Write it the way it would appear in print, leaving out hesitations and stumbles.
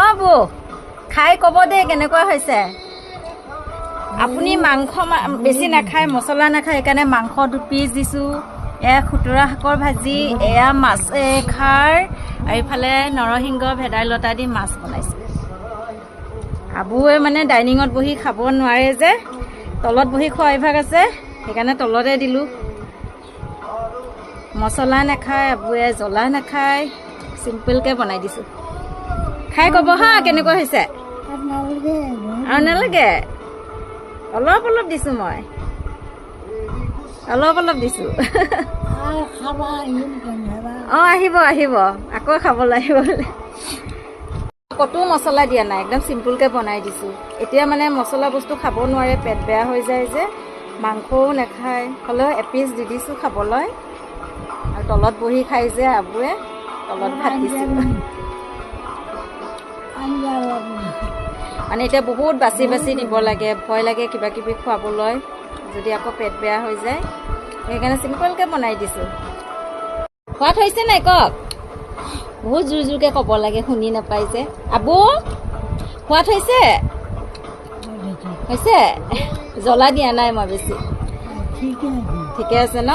অঁ বৌ খাই ক'ব দেই কেনেকুৱা হৈছে। আপুনি মাংস বেছি নাখায়, মছলা নাখায়, সেইকাৰণে মাংস 2 পিচ দিছোঁ। এয়া খুতুৰা শাকৰ ভাজি, এয়া মাছ খাৰ, আৰু ইফালে নৰসিংহ ভেদাইলতা দি মাছ বনাইছোঁ। আবুৱে মানে ডাইনিঙত বহি খাব নোৱাৰে যে, তলত বহি খোৱা অভ্যাস আছে, সেইকাৰণে তলতে দিলোঁ। মছলা নাখায় আবুৱে, জ্বলা নাখায়, চিম্পলকৈ বনাই দিছোঁ। খাই ক'ব হা কেনেকুৱা হৈছে। আৰু নালাগে, অলপ অলপ দিছোঁ, মই অলপ অলপ দিছোঁ। অঁ আহিব আহিব, আকৌ খাবলৈ আহিব বোলে। কতো মছলা দিয়া নাই, একদম চিম্পুলকৈ বনাই দিছোঁ। এতিয়া মানে মছলা বস্তু খাব নোৱাৰে, পেট বেয়া হৈ যায় যে, মাংসও নাখায়, হ'লেও এপিচ দি দিছোঁ খাবলৈ। আৰু তলত বহি খাই যে আবুৱে, তলত ভাত দিছোঁ। মানে এতিয়া বহুত বাচি বাচি দিব লাগে, ভয় লাগে কিবা কিবি খুৱাবলৈ, যদি আকৌ পেট বেয়া হৈ যায়, সেইকাৰণে চিম্পলকৈ বনাই দিছোঁ। সোৱাদ হৈছে নাই কওক। বহুত জোৰ জোৰকৈ ক'ব লাগে, শুনি নাপায় যে। আবু সোৱাদ হৈছে? হৈছে? জ্বলা দিয়া নাই মই বেছি। ঠিকে আছে ন?